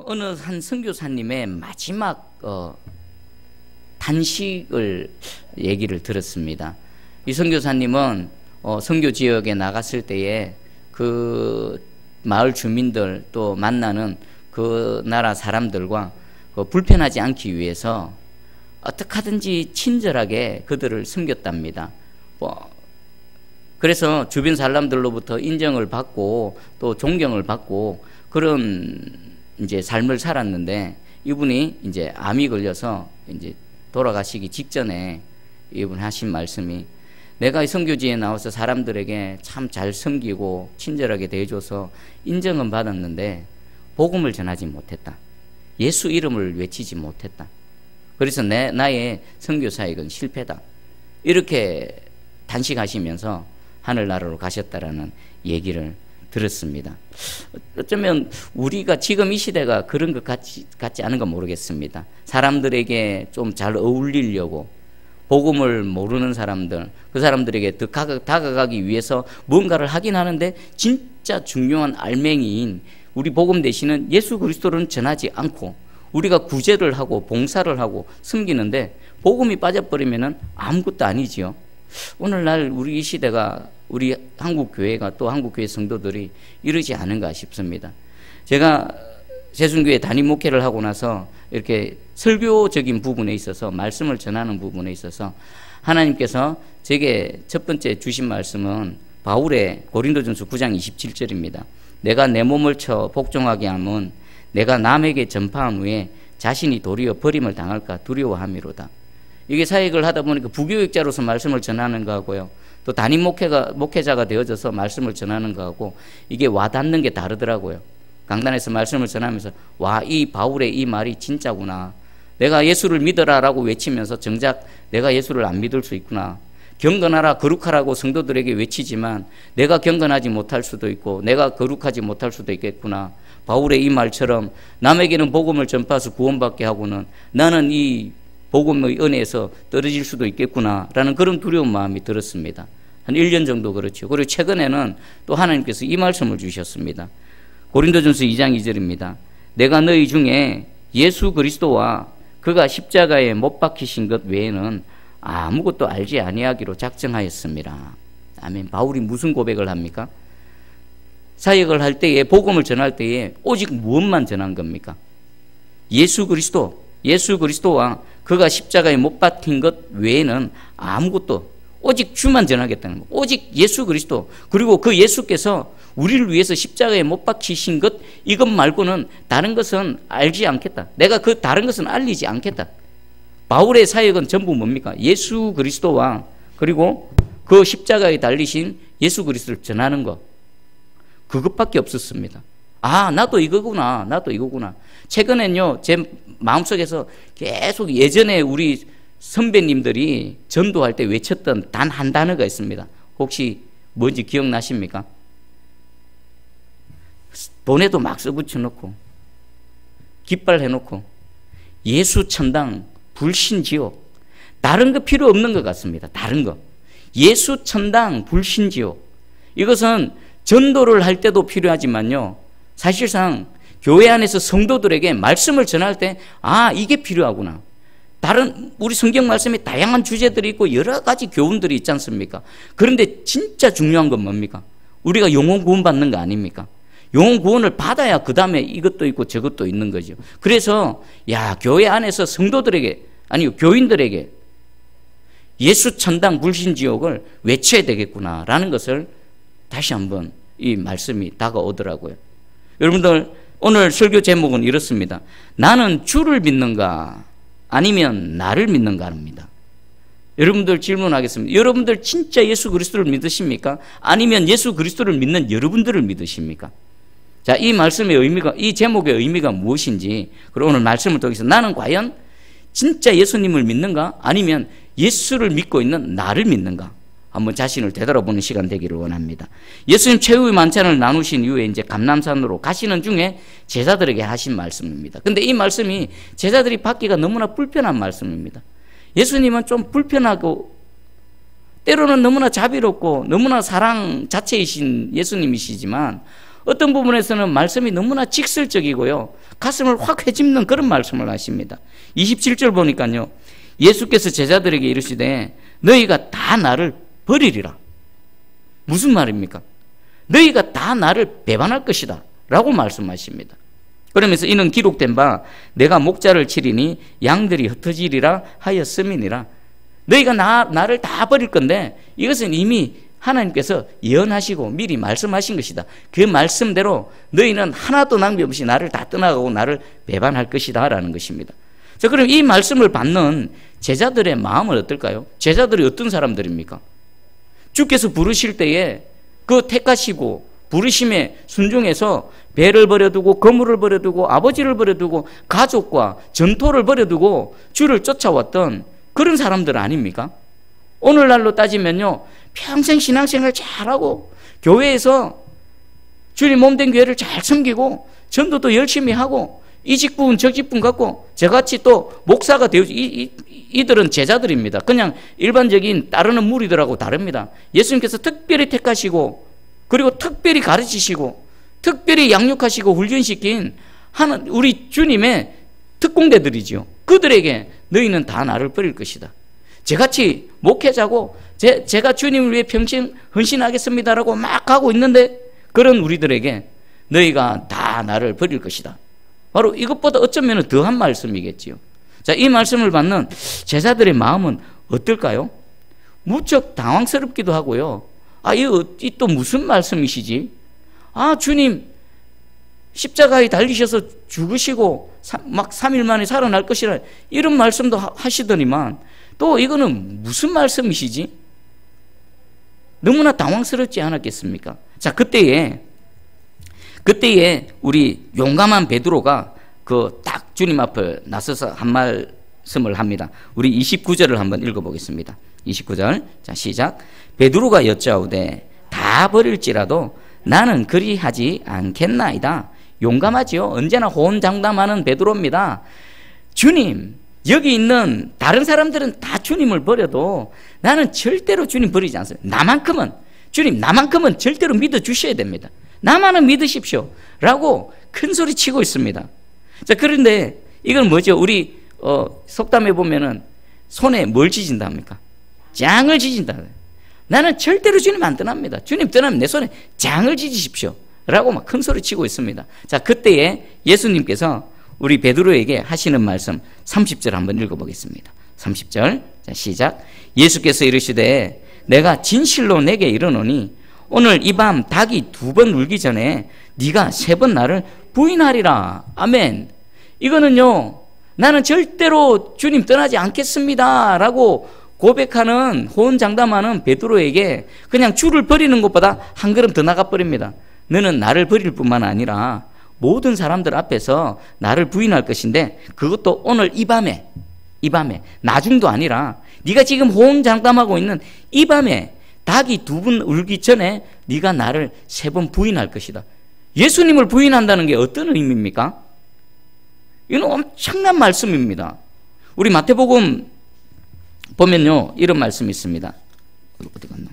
어느 한 선교사님의 마지막 단식을 얘기를 들었습니다. 이 선교사님은 선교 지역에 나갔을 때에 그 마을 주민들 또 만나는 그 나라 사람들과 불편하지 않기 위해서 어떻게 하든지 친절하게 그들을 섬겼답니다. 그래서 주변 사람들로부터 인정을 받고 또 존경을 받고 그런 이제 삶을 살았는데, 이분이 이제 암이 걸려서 이제 돌아가시기 직전에 이분 하신 말씀이, 내가 이 선교지에 나와서 사람들에게 참 잘 섬기고 친절하게 대해줘서 인정은 받았는데 복음을 전하지 못했다. 예수 이름을 외치지 못했다. 그래서 나의 선교 사역은 실패다. 이렇게 단식하시면서 하늘나라로 가셨다라는 얘기를 들었습니다. 어쩌면 우리가 지금 이 시대가 그런 것 같지 않은 건 모르겠습니다. 사람들에게 좀 잘 어울리려고 복음을 모르는 사람들, 그 사람들에게 더 다가가기 위해서 뭔가를 하긴 하는데 진짜 중요한 알맹이인 우리 복음 대신은 예수 그리스도를 전하지 않고 우리가 구제를 하고 봉사를 하고 섬기는데 복음이 빠져버리면 아무것도 아니지요. 오늘날 우리 이 시대가 우리 한국 교회가 또 한국 교회 성도들이 이러지 않은가 싶습니다. 제가 세순교회 담임 목회를 하고 나서 이렇게 설교적인 부분에 있어서 말씀을 전하는 부분에 있어서 하나님께서 제게 첫 번째 주신 말씀은 바울의 고린도전서 9장 27절입니다. 내가 내 몸을 쳐 복종하게 함은 내가 남에게 전파한 후에 자신이 도리어 버림을 당할까 두려워함이로다. 이게 사역을 하다 보니까 부교육자로서 말씀을 전하는 거하고요, 또 담임 목회자가 되어져서 말씀을 전하는 거하고 이게 와닿는 게 다르더라고요. 강단에서 말씀을 전하면서 와, 이 바울의 이 말이 진짜구나. 내가 예수를 믿어라라고 외치면서 정작 내가 예수를 안 믿을 수 있구나. 경건하라 거룩하라고 성도들에게 외치지만 내가 경건하지 못할 수도 있고 내가 거룩하지 못할 수도 있겠구나. 바울의 이 말처럼 남에게는 복음을 전파해서 구원받게 하고는 나는 이 복음의 은혜에서 떨어질 수도 있겠구나라는 그런 두려운 마음이 들었습니다. 한 1년 정도 그렇죠. 그리고 최근에는 또 하나님께서 이 말씀을 주셨습니다. 고린도전서 2장 2절입니다. 내가 너희 중에 예수 그리스도와 그가 십자가에 못 박히신 것 외에는 아무것도 알지 아니하기로 작정하였습니다. 아멘. 바울이 무슨 고백을 합니까? 사역을 할 때에, 복음을 전할 때에 오직 무엇만 전한 겁니까? 예수 그리스도와 그가 십자가에 못 박힌 것 외에는 아무것도, 오직 주만 전하겠다는 거. 오직 예수 그리스도, 그리고 그 예수께서 우리를 위해서 십자가에 못 박히신 것, 이것 말고는 다른 것은 알지 않겠다. 내가 그 다른 것은 알리지 않겠다. 바울의 사역은 전부 뭡니까? 예수 그리스도와 그리고 그 십자가에 달리신 예수 그리스도를 전하는 것, 그것밖에 없었습니다. 아, 나도 이거구나. 최근엔요, 제 마음속에서 계속 예전에 우리 선배님들이 전도할 때 외쳤던 단 한 단어가 있습니다. 혹시 뭔지 기억나십니까? 돈에도 막 써붙여놓고 깃발해놓고 예수 천당 불신 지옥, 다른 거 필요 없는 것 같습니다. 다른 거 예수 천당 불신 지옥, 이것은 전도를 할 때도 필요하지만요, 사실상 교회 안에서 성도들에게 말씀을 전할 때 아, 이게 필요하구나. 다른 우리 성경 말씀에 다양한 주제들이 있고 여러 가지 교훈들이 있지 않습니까? 그런데 진짜 중요한 건 뭡니까? 우리가 영혼 구원 받는 거 아닙니까? 영혼 구원을 받아야 그 다음에 이것도 있고 저것도 있는 거죠. 그래서 교회 안에서 성도들에게, 아니 교인들에게 예수 천당 불신 지옥을 외쳐야 되겠구나라는 것을 다시 한번 이 말씀이 다가오더라고요. 여러분들, 오늘 설교 제목은 이렇습니다. 나는 주를 믿는가 아니면 나를 믿는가입니다. 여러분들 질문하겠습니다. 여러분들 진짜 예수 그리스도를 믿으십니까? 아니면 예수 그리스도를 믿는 여러분들을 믿으십니까? 자, 이 말씀의 의미가, 이 제목의 의미가 무엇인지, 그리고 오늘 말씀을 통해서 나는 과연 진짜 예수님을 믿는가 아니면 예수를 믿고 있는 나를 믿는가 한번 자신을 되돌아보는 시간 되기를 원합니다. 예수님 최후의 만찬을 나누신 이후에 이제 감람산으로 가시는 중에 제자들에게 하신 말씀입니다. 근데 이 말씀이 제자들이 받기가 너무나 불편한 말씀입니다. 예수님은 좀 불편하고 때로는 너무나 자비롭고 너무나 사랑 자체이신 예수님이시지만 어떤 부분에서는 말씀이 너무나 직설적이고요, 가슴을 확 헤집는 그런 말씀을 하십니다. 27절 보니까요, 예수께서 제자들에게 이르시되 너희가 다 나를 버리리라. 무슨 말입니까? 너희가 다 나를 배반할 것이다 라고 말씀하십니다. 그러면서 이는 기록된 바 내가 목자를 치리니 양들이 흩어지리라 하였음이니라. 너희가 나를 다 버릴 건데 이것은 이미 하나님께서 예언하시고 미리 말씀하신 것이다. 그 말씀대로 너희는 하나도 낭비없이 나를 다 떠나가고 나를 배반할 것이다 라는 것입니다. 자, 그럼 이 말씀을 받는 제자들의 마음은 어떨까요? 제자들이 어떤 사람들입니까? 주께서 부르실 때에 그 택하시고 부르심에 순종해서 배를 버려두고 거물을 버려두고 아버지를 버려두고 가족과 전토를 버려두고 주를 쫓아왔던 그런 사람들 아닙니까? 오늘날로 따지면요, 평생 신앙생활 잘하고 교회에서 주님 몸된 교회를 잘 섬기고 전도도 열심히 하고 이 직분 저 직분 갖고 저같이 또 목사가 되어 이들은 제자들입니다. 그냥 일반적인 따르는 무리들하고 다릅니다. 예수님께서 특별히 택하시고 그리고 특별히 가르치시고 특별히 양육하시고 훈련시킨 하는 우리 주님의 특공대들이지요. 그들에게 너희는 다 나를 버릴 것이다. 저같이 목회자고 제가 주님을 위해 평생 헌신하겠습니다라고 막 하고 있는데 그런 우리들에게 너희가 다 나를 버릴 것이다. 바로 이것보다 어쩌면 더한 말씀이겠지요. 자, 이 말씀을 받는 제자들의 마음은 어떨까요? 무척 당황스럽기도 하고요. 이 또 무슨 말씀이시지? 주님 십자가에 달리셔서 죽으시고 막 3일 만에 살아날 것이라 이런 말씀도 하시더니만 또 이거는 무슨 말씀이시지? 너무나 당황스럽지 않았겠습니까? 자, 그때에 우리 용감한 베드로가 딱 주님 앞에 나서서 한 말씀을 합니다. 우리 29절을 한번 읽어보겠습니다. 29절, 자, 시작. 베드로가 여짜오되 다 버릴지라도 나는 그리하지 않겠나이다. 용감하지요. 언제나 호언장담하는 베드로입니다. 주님, 여기 있는 다른 사람들은 다 주님을 버려도 나는 절대로 주님 버리지 않습니다. 주님 나만큼은 절대로 믿어주셔야 됩니다. 나만은 믿으십시오 라고 큰 소리 치고 있습니다. 자, 그런데 이건 뭐죠? 우리 속담에 보면은 손에 뭘 지진다 합니까? 장을 지진다. 나는 절대로 주님 안 떠납니다. 주님 떠나면 내 손에 장을 지지십시오 라고 막 큰 소리 치고 있습니다. 자, 그때에 예수님께서 우리 베드로에게 하시는 말씀 30절 한번 읽어보겠습니다. 30절, 자, 시작. 예수께서 이르시되 내가 진실로 내게 이르노니 오늘 이 밤 닭이 2번 울기 전에 네가 3번 나를 부인하리라. 아멘. 이거는요, 나는 절대로 주님 떠나지 않겠습니다 라고 고백하는 호언장담하는 베드로에게 그냥 주를 버리는 것보다 한 걸음 더 나가 버립니다. 너는 나를 버릴 뿐만 아니라 모든 사람들 앞에서 나를 부인할 것인데 그것도 오늘 이 밤에 나중도 아니라 네가 지금 호언장담하고 있는 이 밤에 닭이 2번 울기 전에 네가 나를 3번 부인할 것이다. 예수님을 부인한다는 게 어떤 의미입니까? 이건 엄청난 말씀입니다. 우리 마태복음 보면요, 이런 말씀이 있습니다. 어디 갔나?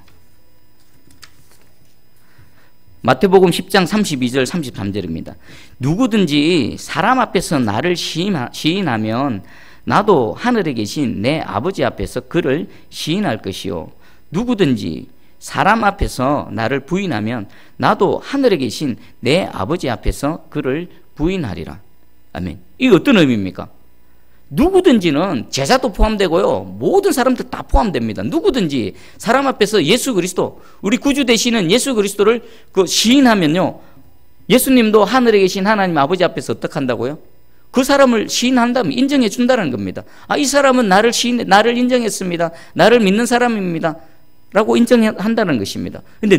마태복음 10장 32절 33절입니다. 누구든지 사람 앞에서 나를 시인하면 나도 하늘에 계신 내 아버지 앞에서 그를 시인할 것이요, 누구든지 사람 앞에서 나를 부인하면 나도 하늘에 계신 내 아버지 앞에서 그를 부인하리라. 아멘. 이게 어떤 의미입니까? 누구든지는 제자도 포함되고요, 모든 사람들 다 포함됩니다. 누구든지 사람 앞에서 예수 그리스도, 우리 구주 되시는 예수 그리스도를 시인하면요, 예수님도 하늘에 계신 하나님 아버지 앞에서 어떻게 한다고요? 그 사람을 시인한다면 인정해 준다는 겁니다. 이 사람은 나를 인정했습니다. 나를 믿는 사람입니다 라고 인정한다는 것입니다. 근데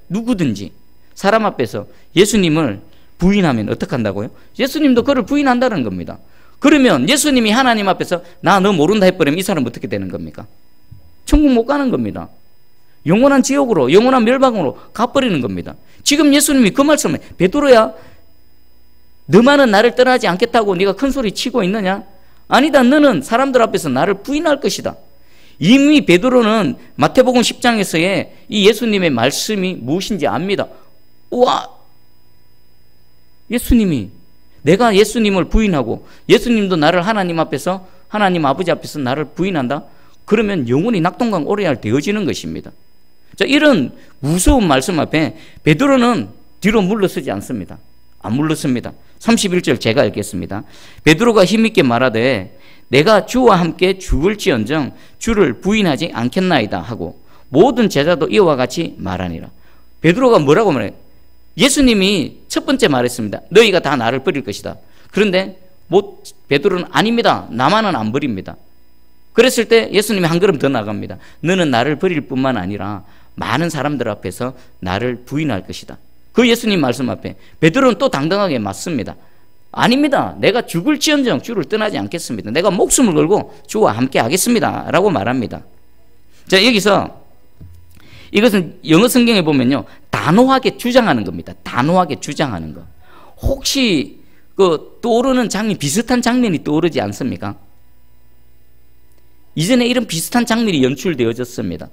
누구든지 사람 앞에서 예수님을 부인하면 어떻게 한다고요? 예수님도 그를 부인한다는 겁니다. 그러면 예수님이 하나님 앞에서 나 너 모른다 해버리면 이 사람은 어떻게 되는 겁니까? 천국 못 가는 겁니다. 영원한 지옥으로, 영원한 멸망으로 가버리는 겁니다. 지금 예수님이 그 말씀을, 베드로야 너만은 나를 떠나지 않겠다고 네가 큰 소리 치고 있느냐? 아니다, 너는 사람들 앞에서 나를 부인할 것이다. 이미 베드로는 마태복음 10장에서의 이 예수님의 말씀이 무엇인지 압니다. 우와, 예수님이, 내가 예수님을 부인하고 예수님도 나를 하나님 앞에서, 하나님 아버지 앞에서 나를 부인한다? 그러면 영원히 낙동강 오래할 되어지는 것입니다. 자, 이런 무서운 말씀 앞에 베드로는 뒤로 물러서지 않습니다. 안 물렀습니다. 31절 제가 읽겠습니다. 베드로가 힘있게 말하되 내가 주와 함께 죽을지언정 주를 부인하지 않겠나이다 하고 모든 제자도 이와 같이 말하니라. 베드로가 뭐라고 말해요? 예수님이 첫 번째 말했습니다. 너희가 다 나를 버릴 것이다. 그런데 베드로는 아닙니다. 나만은 안 버립니다. 그랬을 때 예수님이 한 걸음 더 나갑니다. 너는 나를 버릴 뿐만 아니라 많은 사람들 앞에서 나를 부인할 것이다. 그 예수님 말씀 앞에 베드로는 또 당당하게 맞습니다. 아닙니다. 내가 죽을지언정 주를 떠나지 않겠습니다. 내가 목숨을 걸고 주와 함께 하겠습니다. 라고 말합니다. 자, 여기서 이것은 영어 성경에 보면요, 단호하게 주장하는 겁니다. 단호하게 주장하는 거. 혹시 떠오르는 장면, 비슷한 장면이 떠오르지 않습니까? 이전에 이런 비슷한 장면이 연출되어졌습니다.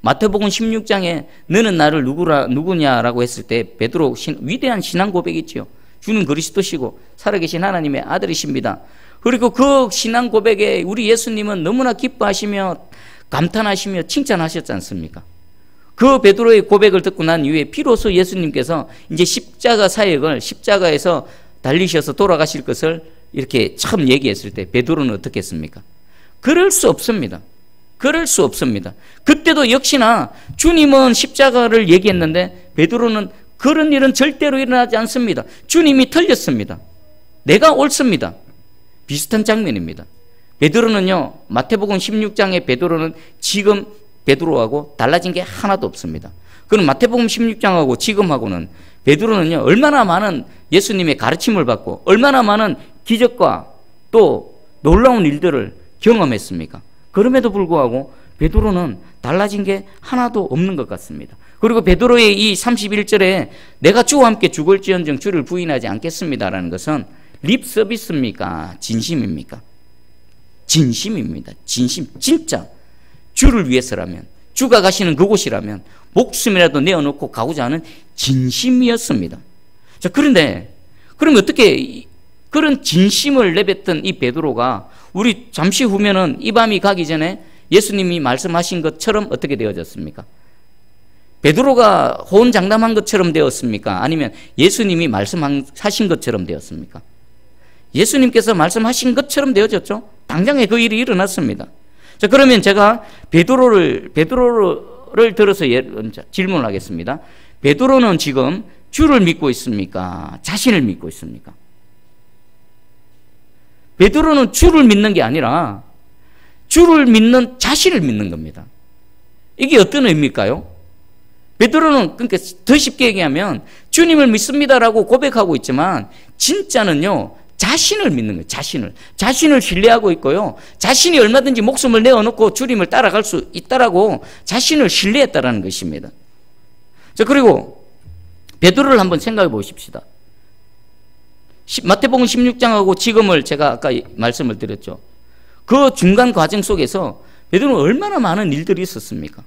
마태복음 16장에 너는 나를 누구냐라고 했을 때 베드로 위대한 신앙 고백이지요. 주는 그리스도시고 살아계신 하나님의 아들이십니다. 그리고 그 신앙 고백에 우리 예수님은 너무나 기뻐하시며 감탄하시며 칭찬하셨지 않습니까? 그 베드로의 고백을 듣고 난 이후에 비로소 예수님께서 이제 십자가 사역을, 십자가에서 달리셔서 돌아가실 것을 이렇게 처음 얘기했을 때 베드로는 어떻게 했습니까? 그럴 수 없습니다. 그럴 수 없습니다. 그때도 역시나 주님은 십자가를 얘기했는데 베드로는 그런 일은 절대로 일어나지 않습니다. 주님이 틀렸습니다. 내가 옳습니다. 비슷한 장면입니다. 베드로는요, 마태복음 16장의 베드로는 지금 베드로하고 달라진 게 하나도 없습니다. 그럼 마태복음 16장하고 지금하고는 베드로는요, 얼마나 많은 예수님의 가르침을 받고 얼마나 많은 기적과 또 놀라운 일들을 경험했습니까? 그럼에도 불구하고 베드로는 달라진 게 하나도 없는 것 같습니다. 그리고 베드로의 이 31절에 내가 주와 함께 죽을지언정 주를 부인하지 않겠습니다라는 것은 립 서비스입니까? 진심입니까? 진심입니다. 진심. 진짜 주를 위해서라면, 주가 가시는 그곳이라면 목숨이라도 내어놓고 가고자 하는 진심이었습니다. 자, 그런데 그럼 어떻게 그런 진심을 내뱉던 이 베드로가 우리 잠시 후면은 이 밤이 가기 전에 예수님이 말씀하신 것처럼 어떻게 되어졌습니까? 베드로가 호언장담한 것처럼 되었습니까? 아니면 예수님이 말씀하신 것처럼 되었습니까? 예수님께서 말씀하신 것처럼 되어졌죠? 당장에 그 일이 일어났습니다. 자, 그러면 제가 베드로를 들어서 질문을 하겠습니다. 베드로는 지금 주를 믿고 있습니까? 자신을 믿고 있습니까? 베드로는 주를 믿는 게 아니라 주를 믿는 자신을 믿는 겁니다. 이게 어떤 의미일까요? 베드로는 그러니까 더 쉽게 얘기하면 주님을 믿습니다라고 고백하고 있지만 진짜는요, 자신을 믿는 거예요. 자신을 신뢰하고 있고요, 자신이 얼마든지 목숨을 내어놓고 주님을 따라갈 수 있다라고 자신을 신뢰했다라는 것입니다. 자, 그리고 베드로를 한번 생각해 보십시다. 마태복음 16장하고 지금을 제가 아까 말씀을 드렸죠. 그 중간 과정 속에서 베드로는 얼마나 많은 일들이 있었습니까?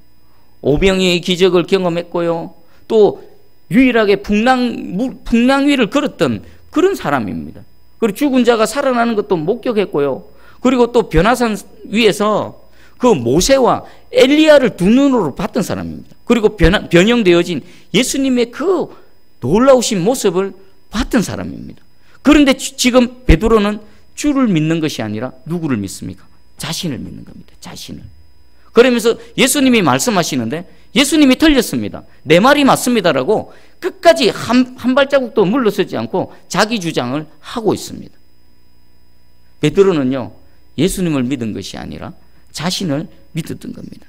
오병이의 기적을 경험했고요, 또 유일하게 풍랑 위를 걸었던 그런 사람입니다. 그리고 죽은 자가 살아나는 것도 목격했고요, 그리고 또 변화산 위에서 그 모세와 엘리야를 두 눈으로 봤던 사람입니다. 그리고 변형되어진 예수님의 그 놀라우신 모습을 봤던 사람입니다. 그런데 지금 베드로는 주를 믿는 것이 아니라 누구를 믿습니까? 자신을 믿는 겁니다. 자신을. 그러면서 예수님이 말씀하시는데 예수님이 틀렸습니다. 내 말이 맞습니다라고 끝까지 한 발자국도 물러서지 않고 자기 주장을 하고 있습니다. 베드로는요, 예수님을 믿은 것이 아니라 자신을 믿었던 겁니다.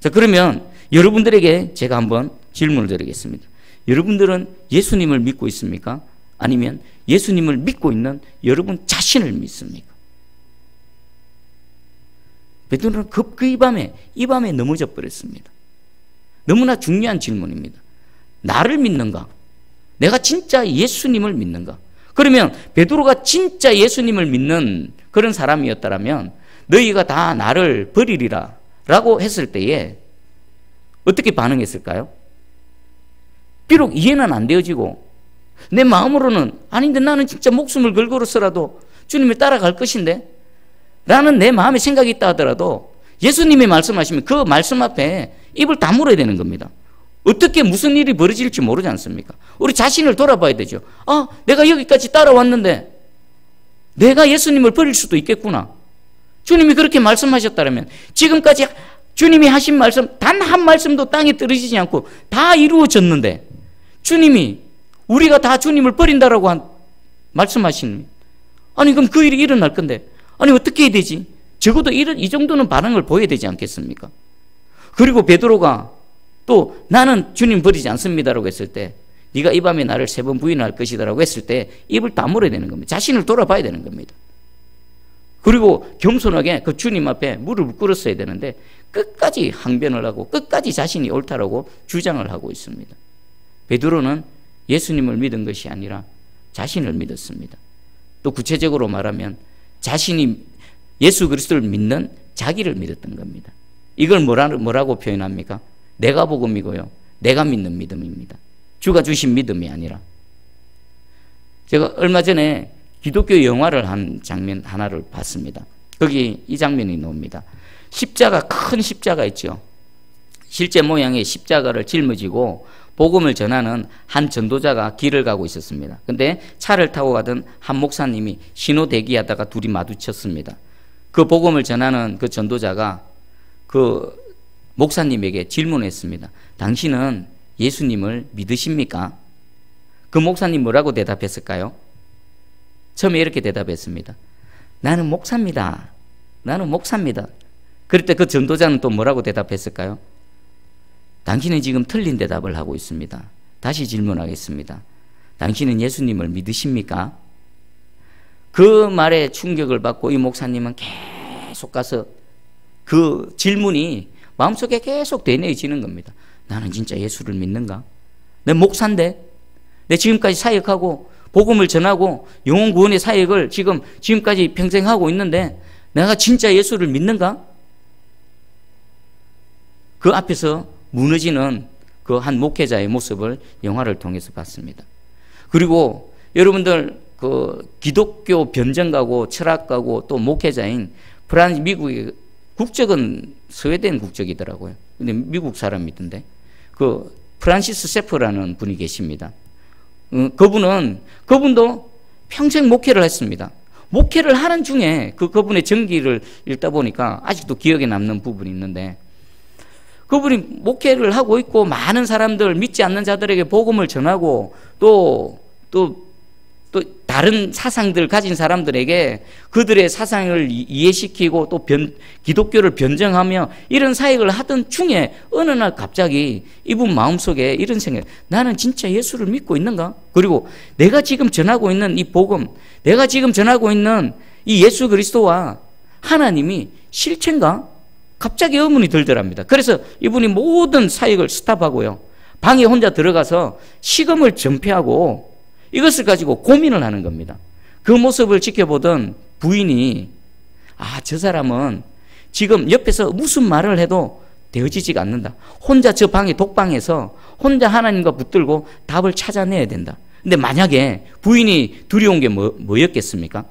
자, 그러면 여러분들에게 제가 한번 질문을 드리겠습니다. 여러분들은 예수님을 믿고 있습니까? 아니면 예수님을 믿고 있는 여러분 자신을 믿습니까? 베드로는 이 밤에 넘어져 버렸습니다. 너무나 중요한 질문입니다. 나를 믿는가? 내가 진짜 예수님을 믿는가? 그러면 베드로가 진짜 예수님을 믿는 그런 사람이었다면 너희가 다 나를 버리리라 라고 했을 때에 어떻게 반응했을까요? 비록 이해는 안 되어지고 내 마음으로는 아닌데 나는 진짜 목숨을 걸고서라도 주님을 따라갈 것인데 라는 내 마음의 생각이 있다 하더라도 예수님이 말씀하시면 그 말씀 앞에 입을 다물어야 되는 겁니다. 어떻게 무슨 일이 벌어질지 모르지 않습니까? 우리 자신을 돌아봐야 되죠. 내가 여기까지 따라왔는데 내가 예수님을 버릴 수도 있겠구나. 주님이 그렇게 말씀하셨다면 지금까지 주님이 하신 말씀 단 한 말씀도 땅에 떨어지지 않고 다 이루어졌는데 주님이 우리가 다 주님을 버린다라고 말씀하시는, 아니 그럼 그 일이 일어날 건데 아니 어떻게 해야 되지? 적어도 이 정도는 반응을 보여야 되지 않겠습니까? 그리고 베드로가 또 나는 주님 버리지 않습니다라고 했을 때 네가 이 밤에 나를 3번 부인할 것이다라고 했을 때 입을 다물어야 되는 겁니다. 자신을 돌아봐야 되는 겁니다. 그리고 겸손하게 그 주님 앞에 무릎을 꿇었어야 되는데 끝까지 항변을 하고 끝까지 자신이 옳다라고 주장을 하고 있습니다. 베드로는 예수님을 믿은 것이 아니라 자신을 믿었습니다. 또 구체적으로 말하면 자신이 예수 그리스도를 믿는 자기를 믿었던 겁니다. 이걸 뭐라고 표현합니까? 내가 복음이고요, 내가 믿는 믿음입니다. 주가 주신 믿음이 아니라. 제가 얼마 전에 기독교 영화를 한 장면 하나를 봤습니다. 거기 이 장면이 나옵니다. 십자가, 큰 십자가 있죠. 실제 모양의 십자가를 짊어지고 복음을 전하는 한 전도자가 길을 가고 있었습니다. 근데 차를 타고 가던 한 목사님이 신호 대기하다가 둘이 마주쳤습니다. 그 복음을 전하는 그 전도자가 그 목사님에게 질문했습니다. 당신은 예수님을 믿으십니까? 그 목사님 뭐라고 대답했을까요? 처음에 이렇게 대답했습니다. 나는 목사입니다. 나는 목사입니다. 그럴 때 그 전도자는 또 뭐라고 대답했을까요? 당신은 지금 틀린 대답을 하고 있습니다. 다시 질문하겠습니다. 당신은 예수님을 믿으십니까? 그 말에 충격을 받고 이 목사님은 계속 가서 그 질문이 마음속에 계속 되뇌어지는 겁니다. 나는 진짜 예수를 믿는가? 내 목사인데? 내 지금까지 사역하고 복음을 전하고 영혼 구원의 사역을 지금까지 평생 하고 있는데 내가 진짜 예수를 믿는가? 그 앞에서 무너지는 그 한 목회자의 모습을 영화를 통해서 봤습니다. 그리고 여러분들 그 기독교 변증가고 철학가고 또 목회자인 미국의 국적은 스웨덴 국적이더라고요. 근데 미국 사람이던데 그 프란시스 세프라는 분이 계십니다. 그분도 평생 목회를 했습니다. 목회를 하는 중에 그분의 전기를 읽다 보니까 아직도 기억에 남는 부분이 있는데 그분이 목회를 하고 있고 많은 사람들, 믿지 않는 자들에게 복음을 전하고 또 다른 사상들 가진 사람들에게 그들의 사상을 이해시키고 또 기독교를 변증하며 이런 사역을 하던 중에 어느 날 갑자기 이분 마음속에 이런 생각, 나는 진짜 예수를 믿고 있는가? 그리고 내가 지금 전하고 있는 이 복음, 내가 지금 전하고 있는 이 예수 그리스도와 하나님이 실체인가? 갑자기 의문이 들더랍니다. 그래서 이분이 모든 사역을 스탑하고요, 방에 혼자 들어가서 식음을 전폐하고 이것을 가지고 고민을 하는 겁니다. 그 모습을 지켜보던 부인이 저 사람은 지금 옆에서 무슨 말을 해도 되어지지가 않는다. 혼자 저 방에 독방에서 혼자 하나님과 붙들고 답을 찾아내야 된다. 근데 만약에 부인이 두려운 게 뭐였겠습니까?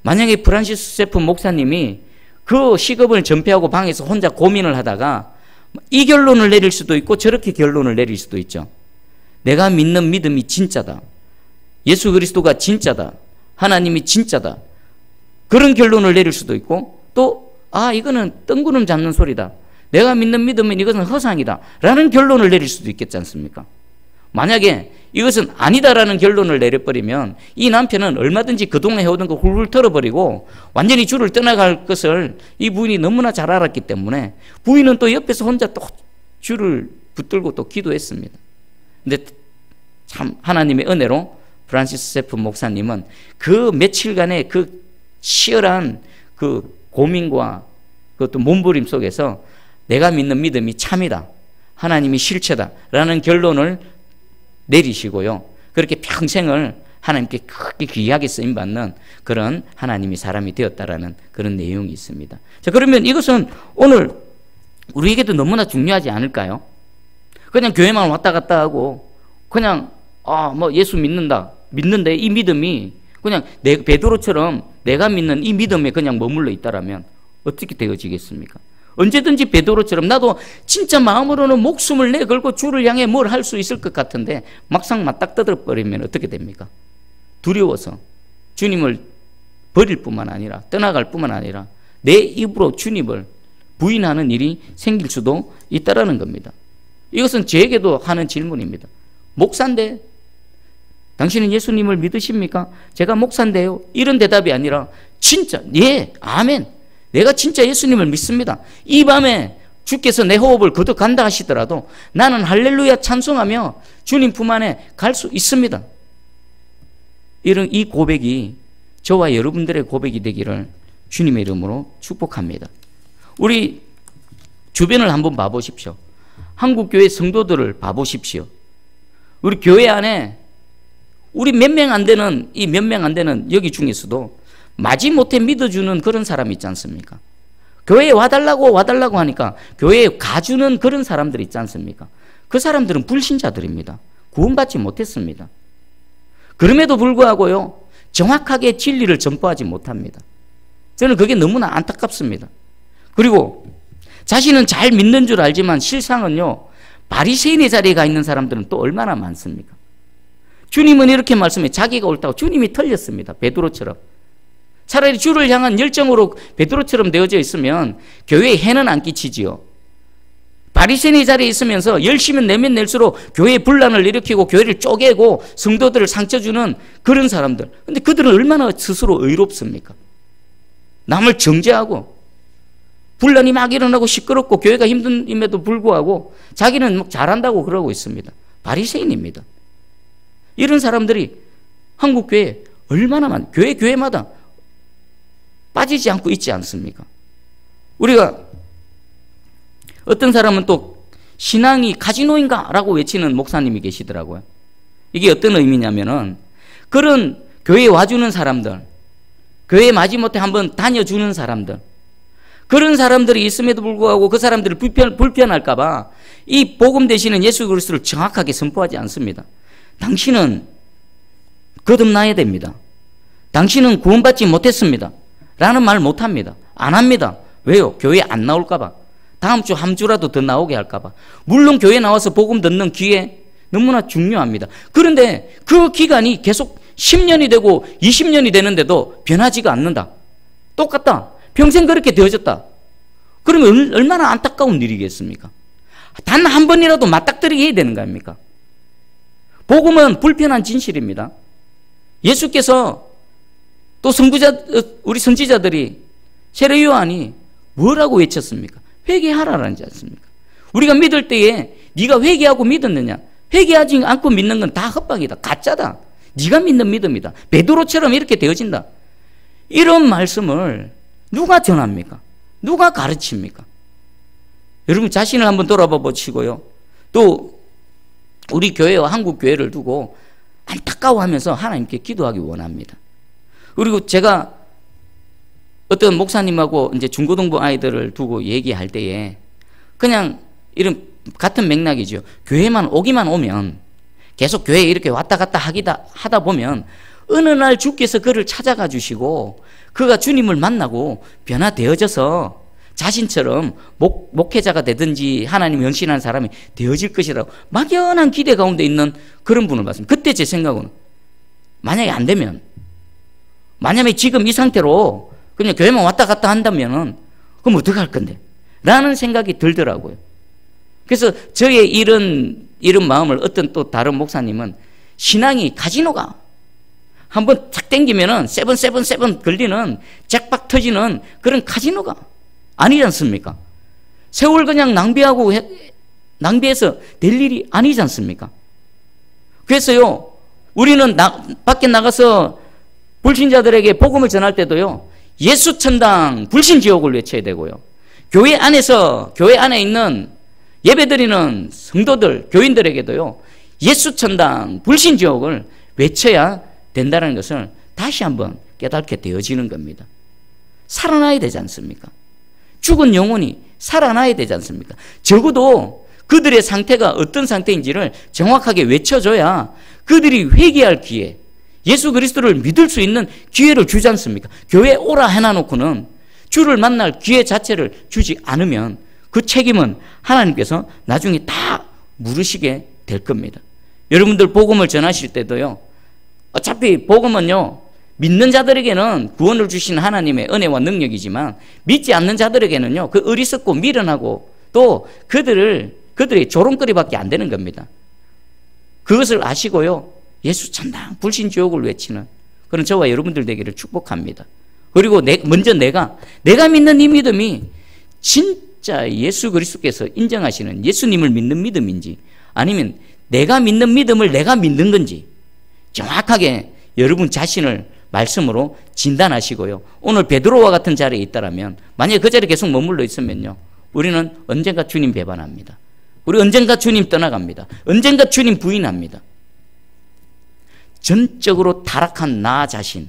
만약에 프란시스 세프 목사님이 그 식업을 전폐하고 방에서 혼자 고민을 하다가 이 결론을 내릴 수도 있고 저렇게 결론을 내릴 수도 있죠. 내가 믿는 믿음이 진짜다. 예수 그리스도가 진짜다. 하나님이 진짜다. 그런 결론을 내릴 수도 있고 또 이거는 뜬구름 잡는 소리다. 내가 믿는 믿음은 이것은 허상이다. 라는 결론을 내릴 수도 있겠지 않습니까? 만약에 이것은 아니다라는 결론을 내려버리면 이 남편은 얼마든지 그동안 해오던 거 훌훌 털어버리고 완전히 주를 떠나갈 것을 이 부인이 너무나 잘 알았기 때문에 부인은 또 옆에서 혼자 또 주를 붙들고 또 기도했습니다. 근데 참 하나님의 은혜로 프란시스 세프 목사님은 그 며칠간의 그 치열한 그 고민과 그것도 몸부림 속에서 내가 믿는 믿음이 참이다. 하나님이 실체다. 라는 결론을 내리시고요. 그렇게 평생을 하나님께 크게 귀하게 쓰임받는 그런 하나님이 사람이 되었다라는 그런 내용이 있습니다. 자, 그러면 이것은 오늘 우리에게도 너무나 중요하지 않을까요? 그냥 교회만 왔다 갔다 하고 그냥 뭐 예수 믿는데 이 믿음이 그냥 베드로처럼 내가 믿는 이 믿음에 그냥 머물러 있다라면 어떻게 되어지겠습니까? 언제든지 베드로처럼 나도 진짜 마음으로는 목숨을 내걸고 주를 향해 뭘 할 수 있을 것 같은데 막상 맞닥뜨려 버리면 어떻게 됩니까? 두려워서 주님을 버릴 뿐만 아니라 떠나갈 뿐만 아니라 내 입으로 주님을 부인하는 일이 생길 수도 있다라는 겁니다. 이것은 저에게도 하는 질문입니다. 목사인데 당신은 예수님을 믿으십니까? 제가 목사인데요. 이런 대답이 아니라 진짜 예, 아멘. 내가 진짜 예수님을 믿습니다. 이 밤에 주께서 내 호흡을 거둬간다 하시더라도 나는 할렐루야 찬송하며 주님 품 안에 갈 수 있습니다. 이런 이 고백이 저와 여러분들의 고백이 되기를 주님의 이름으로 축복합니다. 우리 주변을 한번 봐보십시오. 한국교회 성도들을 봐보십시오. 우리 교회 안에 우리 몇 명 안 되는 여기 중에서도 마지못해 믿어주는 그런 사람이 있지 않습니까? 교회에 와달라고 하니까 교회에 가주는 그런 사람들이 있지 않습니까? 그 사람들은 불신자들입니다. 구원받지 못했습니다. 그럼에도 불구하고요, 정확하게 진리를 전파하지 못합니다. 저는 그게 너무나 안타깝습니다. 그리고 자신은 잘 믿는 줄 알지만 실상은요, 바리새인의 자리에 가 있는 사람들은 또 얼마나 많습니까? 주님은 이렇게 말씀해, 자기가 옳다고. 주님이 틀렸습니다. 베드로처럼. 차라리 주를 향한 열정으로 베드로처럼 되어져 있으면 교회에 해는 안 끼치지요. 바리새인의 자리에 있으면서 열심히 내면 낼수록 교회에 분란을 일으키고 교회를 쪼개고 성도들을 상처 주는 그런 사람들. 근데 그들은 얼마나 스스로 의롭습니까? 남을 정죄하고 분란이 막 일어나고 시끄럽고 교회가 힘듦에도 불구하고 자기는 막 잘한다고 그러고 있습니다. 바리새인입니다. 이런 사람들이 한국교회에 얼마나 많아요. 교회마다 빠지지 않고 있지 않습니까? 우리가 어떤 사람은 또 신앙이 카지노인가? 라고 외치는 목사님이 계시더라고요. 이게 어떤 의미냐면은 그런 교회에 와주는 사람들, 교회에 마지못해 한번 다녀주는 사람들, 그런 사람들이 있음에도 불구하고 그 사람들을 불편할까봐 이 복음 되시는 예수 그리스도를 정확하게 선포하지 않습니다. 당신은 거듭나야 됩니다. 당신은 구원받지 못했습니다. 라는 말 못합니다. 안 합니다. 왜요? 교회 안 나올까봐. 다음 주 한 주라도 더 나오게 할까봐. 물론 교회 나와서 복음 듣는 기회 너무나 중요합니다. 그런데 그 기간이 계속 10년이 되고 20년이 되는데도 변하지가 않는다. 똑같다. 평생 그렇게 되어졌다. 그러면 얼마나 안타까운 일이겠습니까? 단 한 번이라도 맞닥뜨리게 해야 되는 거 아닙니까? 복음은 불편한 진실입니다. 예수께서 또 우리 선지자들이 세례 요한이 뭐라고 외쳤습니까? 회개하라라는 지 않습니까? 우리가 믿을 때에 네가 회개하고 믿었느냐? 회개하지 않고 믿는 건 다 헛방이다. 가짜다. 네가 믿는 믿음이다. 베드로처럼 이렇게 되어진다. 이런 말씀을 누가 전합니까? 누가 가르칩니까? 여러분 자신을 한번 돌아봐 보시고요. 또 우리 교회와 한국 교회를 두고 안타까워하면서 하나님께 기도하기 원합니다. 그리고 제가 어떤 목사님하고 이제 중고등부 아이들을 두고 얘기할 때에 그냥 이런 같은 맥락이죠. 교회만 오기만 오면 계속 교회에 이렇게 왔다 갔다 하다 보면 어느 날 주께서 그를 찾아가 주시고 그가 주님을 만나고 변화되어져서 자신처럼 목회자가 되든지 하나님 연신하는 사람이 되어질 것이라고 막연한 기대 가운데 있는 그런 분을 봤습니다. 그때 제 생각은 만약에 안 되면, 만약에 지금 이 상태로 그냥 교회만 왔다 갔다 한다면은 그럼 어떡할 건데? 라는 생각이 들더라고요. 그래서 저의 이런 마음을 어떤 또 다른 목사님은 신앙이 카지노가 한번 착 땡기면은 세븐 걸리는 잭박 터지는 그런 카지노가 아니지 않습니까? 세월 그냥 낭비해서 될 일이 아니지 않습니까? 그래서요, 우리는 밖에 나가서 불신자들에게 복음을 전할 때도요, 예수 천당 불신 지옥을 외쳐야 되고요. 교회 안에 있는 예배드리는 성도들, 교인들에게도요, 예수 천당 불신 지옥을 외쳐야 된다는 것을 다시 한번 깨닫게 되어지는 겁니다. 살아나야 되지 않습니까? 죽은 영혼이 살아나야 되지 않습니까? 적어도 그들의 상태가 어떤 상태인지를 정확하게 외쳐줘야 그들이 회개할 기회, 예수 그리스도를 믿을 수 있는 기회를 주지 않습니까? 교회에 오라 해놔놓고는 주를 만날 기회 자체를 주지 않으면 그 책임은 하나님께서 나중에 다 물으시게 될 겁니다. 여러분들 복음을 전하실 때도요, 어차피 복음은요, 믿는 자들에게는 구원을 주신 하나님의 은혜와 능력이지만 믿지 않는 자들에게는요, 그 어리석고 미련하고 또 그들의 조롱거리밖에 안 되는 겁니다. 그것을 아시고요, 예수 천당 불신지옥을 외치는 그런 저와 여러분들 되기를 축복합니다. 그리고 먼저 내가 믿는 이 믿음이 진짜 예수 그리스도께서 인정하시는 예수님을 믿는 믿음인지 아니면 내가 믿는 믿음을 내가 믿는 건지 정확하게 여러분 자신을 말씀으로 진단하시고요. 오늘 베드로와 같은 자리에 있다라면 만약에 그 자리에 계속 머물러 있으면요, 우리는 언젠가 주님 배반합니다. 우리 언젠가 주님 떠나갑니다. 언젠가 주님 부인합니다. 전적으로 타락한 나 자신,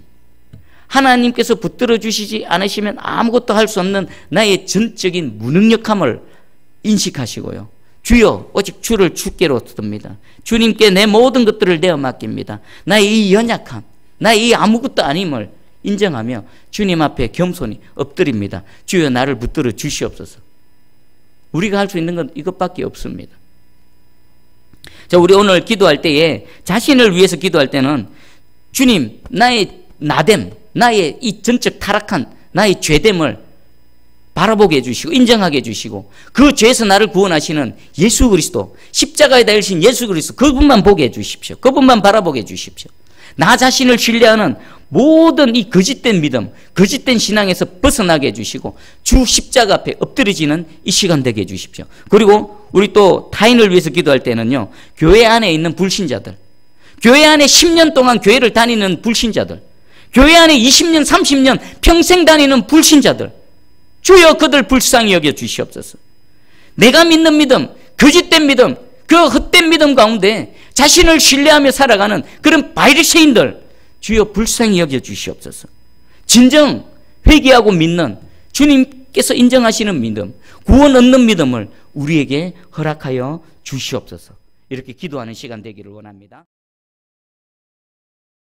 하나님께서 붙들어 주시지 않으시면 아무것도 할 수 없는 나의 전적인 무능력함을 인식하시고요. 주여 오직 주를 주께로 듭니다. 주님께 내 모든 것들을 내어 맡깁니다. 나의 이 연약함, 나의 이 아무것도 아님을 인정하며 주님 앞에 겸손히 엎드립니다. 주여 나를 붙들어 주시옵소서. 우리가 할 수 있는 건 이것밖에 없습니다. 자, 우리 오늘 기도할 때에 자신을 위해서 기도할 때는 주님, 나의 나됨, 나의 이 전적 타락한 나의 죄됨을 바라보게 해주시고 인정하게 해주시고 그 죄에서 나를 구원하시는 예수 그리스도, 십자가에 달리신 예수 그리스도, 그분만 보게 해주십시오. 그분만 바라보게 해주십시오. 나 자신을 신뢰하는 모든 이 거짓된 믿음, 거짓된 신앙에서 벗어나게 해주시고 주 십자가 앞에 엎드려지는 이 시간 되게 해주십시오. 그리고 우리 또 타인을 위해서 기도할 때는요, 교회 안에 있는 불신자들, 교회 안에 10년 동안 교회를 다니는 불신자들, 교회 안에 20년, 30년 평생 다니는 불신자들, 주여 그들 불쌍히 여겨 주시옵소서. 내가 믿는 믿음, 거짓된 믿음, 그 헛된 믿음 가운데 자신을 신뢰하며 살아가는 그런 바리새인들, 주여 불쌍히 여겨 주시옵소서. 진정 회개하고 믿는 주님께서 인정하시는 믿음, 구원 얻는 믿음을 우리에게 허락하여 주시옵소서. 이렇게 기도하는 시간 되기를 원합니다.